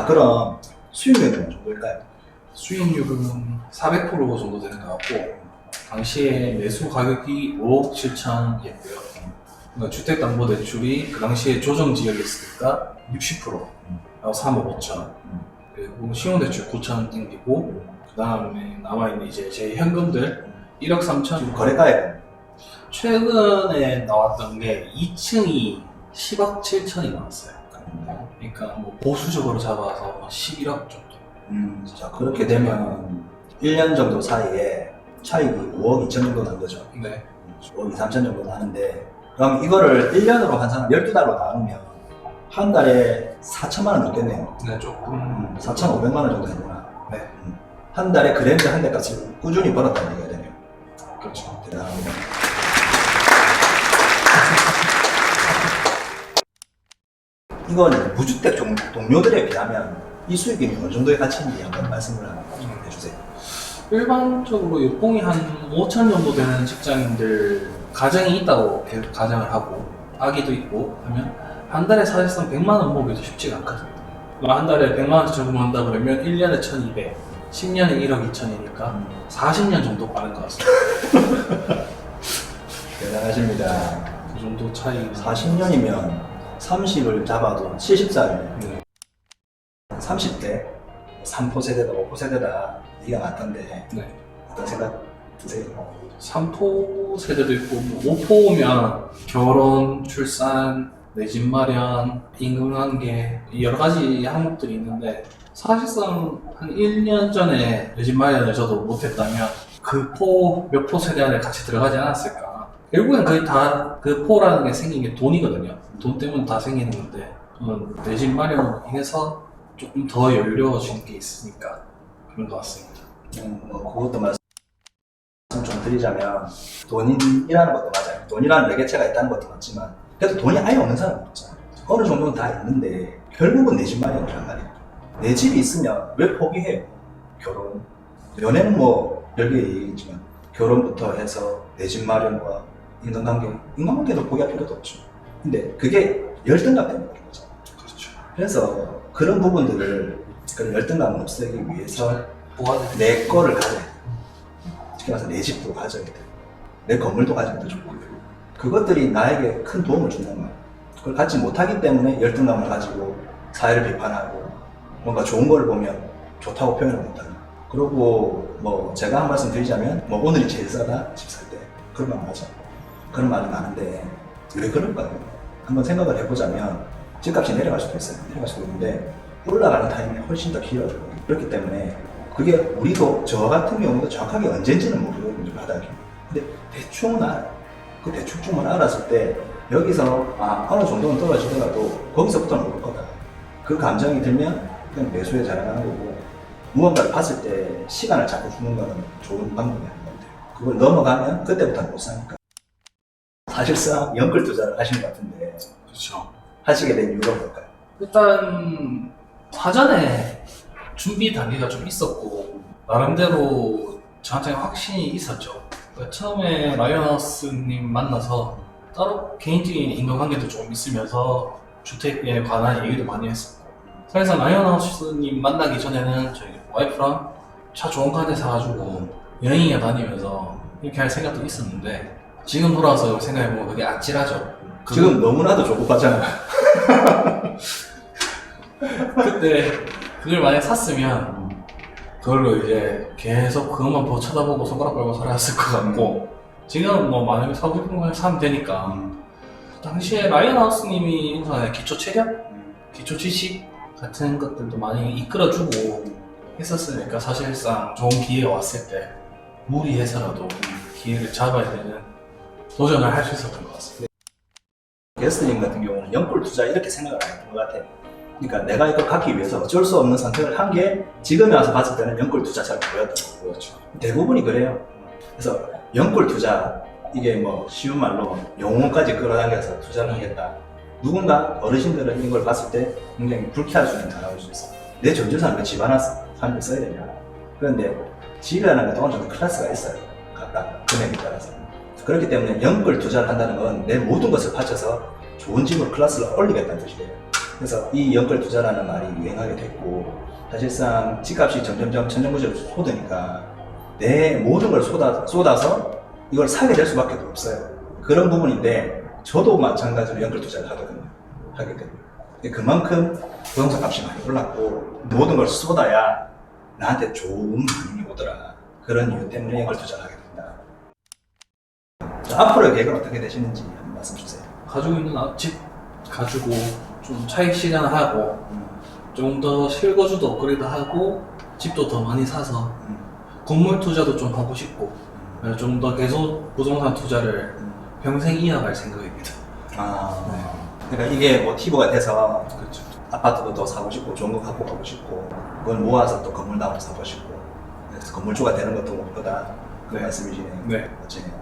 그럼 수익률은 어느 정도일까요? 수익률은 400% 정도 되는 것 같고, 당시에 매수 가격이 5억 7천이었고요. 그러니까 주택담보대출이 그 당시에 조정지역이었으니까 60%, 3억 5천. 그리고 신용대출 9천 땡기고, 그 다음에 남아있는 이제 제 현금들 1억 3천. 거래가액은 최근에 나왔던 게 2층이 10억 7천이 나왔어요. 그러니까 뭐 보수적으로 잡아서 11억 정도. 자, 그렇게 되면 1년 정도 사이에 차익이 5억 2천 정도 난 거죠. 네. 5억 2, 3천 정도 나는데, 그럼 이거를 1년으로 환산하면 12달로 나누면 한 달에 4천만 원 넘겠네요. 네, 조금. 4,500만 원 정도 되구나. 네. 한 달에 그랜드 한 대값을 꾸준히 벌었다는 얘기가 되네요. 그렇죠. 대단합니다. 이거는 무주택 동료들에 비하면 이 수익이 어느 정도의 가치인지 한번 말씀을 해주세요. 일반적으로 연봉이 한 5천 정도 되는 직장인들 가정이 있다고 계속 가정을 하고 아기도 있고 하면 한 달에 사실상 100만 원 모으기도 쉽지가 않거든요. 한 달에 100만 원씩 적금한다 그러면 1년에 1200, 10년에 1억 2천이니까 40년 정도 빠는 것 같습니다. 대단하십니다. 그 정도 차이. 40년이면 30을 잡아도 70살, 네. 30대 3포 세대다 5포 세대다 얘기가 많던데 네. 어떤 생각 드세요? 3포 세대도 있고, 뭐 5포면 결혼, 출산, 내 집 마련, 임금관계 여러 가지 항목들이 있는데, 사실상 한 1년 전에 내 집 마련을 저도 못했다면 그 몇 포 세대 안에 같이 들어가지 않았을까. 결국엔 거의 다 그 포라는 게 생긴 게 돈이거든요. 돈 때문에 다 생기는 건데, 내 집 마련으로 인해서 조금 더 여유로워진 게 있으니까 그런 것 같습니다. 뭐 그것도 말씀 좀 드리자면 돈이라는 것도 맞아요. 돈이라는 매개체가 있다는 것도 맞지만 그래도 돈이 아예 없는 사람은 없잖아요. 어느 정도는 다 있는데 결국은 내 집 마련이란 말이에요. 내 집이 있으면 왜 포기해요? 결혼, 연애는 뭐 별개의 얘기지만 결혼부터 해서 내 집 마련과 인간관계도 포기할 필요도 없죠. 근데 그게 열등감 때문에 그런 거죠. 그렇죠. 그래서 그런 부분들을, 그런 열등감을 없애기 위해서 내 거를 가져야 돼. 특히 말해서 내 집도 가져야 돼. 내 건물도 가지면 더 좋고. 그것들이 나에게 큰 도움을 준단 말이야. 그걸 갖지 못하기 때문에 열등감을 가지고 사회를 비판하고 뭔가 좋은 걸 보면 좋다고 표현을 못하는. 그리고 뭐 제가 한 말씀 드리자면 뭐 오늘이 제일 싸다 집 살 때. 그런 말 맞아. 그런 말이 많은데 왜 그럴까요? 한번 생각을 해보자면 집값이 내려갈 수도 있어요. 내려갈 수도 있는데 올라가는 타이밍이 훨씬 더 길어요. 그렇기 때문에 그게 우리도 저 같은 경우도 정확하게 언제인지는 모르거든요. 바닥이. 근데 대충은 알아요. 그 대충만 알았을 때 여기서 어느 정도는 떨어지더라도 거기서부터는 오를 거다. 그 감정이 들면 그냥 매수에 자라나는 거고, 무언가를 봤을 때 시간을 자꾸 주는 거는 좋은 방법이 아닌 것 같아요. 그걸 넘어가면 그때부터는 못 사니까. 사실상 연끌 투자를 하시는 것 같은데 그렇죠. 하시게 된 이유가 뭘까요? 일단 사전에 준비 단계가 좀 있었고 나름대로 저한테 확신이 있었죠. 그러니까 처음에 라이언하우스님 만나서 따로 개인적인 인간관계도 좀 있으면서 주택에 관한 얘기도 많이 했었고, 사실상 라이언하우스님 만나기 전에는 저희 와이프랑 차 좋은 거 한 대 사가지고 여행이나 다니면서 이렇게 할 생각도 있었는데, 지금 돌아와서 생각해보면 그게 아찔하죠. 지금 너무나도 조급하잖아요. 그때 그걸 만약 샀으면 그걸로 이제 계속 그것만 보고 쳐다보고 손가락 걸고 살았을 것 같고, 지금 뭐 만약에 사고 싶은 걸 사면 되니까. 당시에 라이언하우스님이 인터넷 기초 체력, 기초 지식 같은 것들도 많이 이끌어주고 했었으니까 사실상 좋은 기회가 왔을 때 무리해서라도 기회를 잡아야 되는 도전을 할 수 있었던 것 같습니다. 게스트님 같은 경우는 연골 투자 이렇게 생각을 안 했던 것 같아요. 그러니까 내가 이걸 갖기 위해서 어쩔 수 없는 선택을 한 게 지금에 와서 봤을 때는 연골 투자처럼 보였던 거고, 그렇죠. 대부분이 그래요. 그래서 연골 투자, 이게 뭐 쉬운 말로 영혼까지 끌어당겨서 투자를 하겠다. 누군가 어르신들은 이걸 봤을 때 굉장히 불쾌할 수 있는 단어일 수 있어. 내 전 재산을 집 하나 사는데 써야 되냐. 그런데 집이라는 것도 어느 정도 클래스가 있어요. 각각 금액에 따라서. 그렇기 때문에 연골 투자를 한다는 건 내 모든 것을 바쳐서 좋은 집으로 클래스를 올리겠다는 뜻이에요. 그래서 이 연끌 투자라는 말이 유행하게 됐고, 사실상 집값이 점점점 천정부지로 솟으니까 내 모든 걸 쏟아서 이걸 사게 될 수밖에 없어요. 그런 부분인데 저도 마찬가지로 연끌 투자를 하게 됩니다. 그만큼 부동산 값이 많이 올랐고 모든 걸 쏟아야 나한테 좋은 반응이 오더라. 그런 이유 때문에 연끌 투자를 하게 됩니다. 자, 앞으로의 계획은 어떻게 되시는지 한번 말씀 주세요. 가지고 있는 집 가지고 좀 차익 실현을 하고 좀 더 실거주도 업그레이드하고 집도 더 많이 사서 건물 투자도 좀 하고 싶고 좀 더 계속 부동산 투자를 평생 이어갈 생각입니다. 그러니까 이게 모티브가 돼서 그렇죠. 아파트도 더 사고 싶고 좋은 거 갖고 가고 싶고 그걸 모아서 또 건물 나무 사고 싶고 그래서 건물주가 되는 것도 목표다. 그 말씀이시네요. 네. 멋지네요.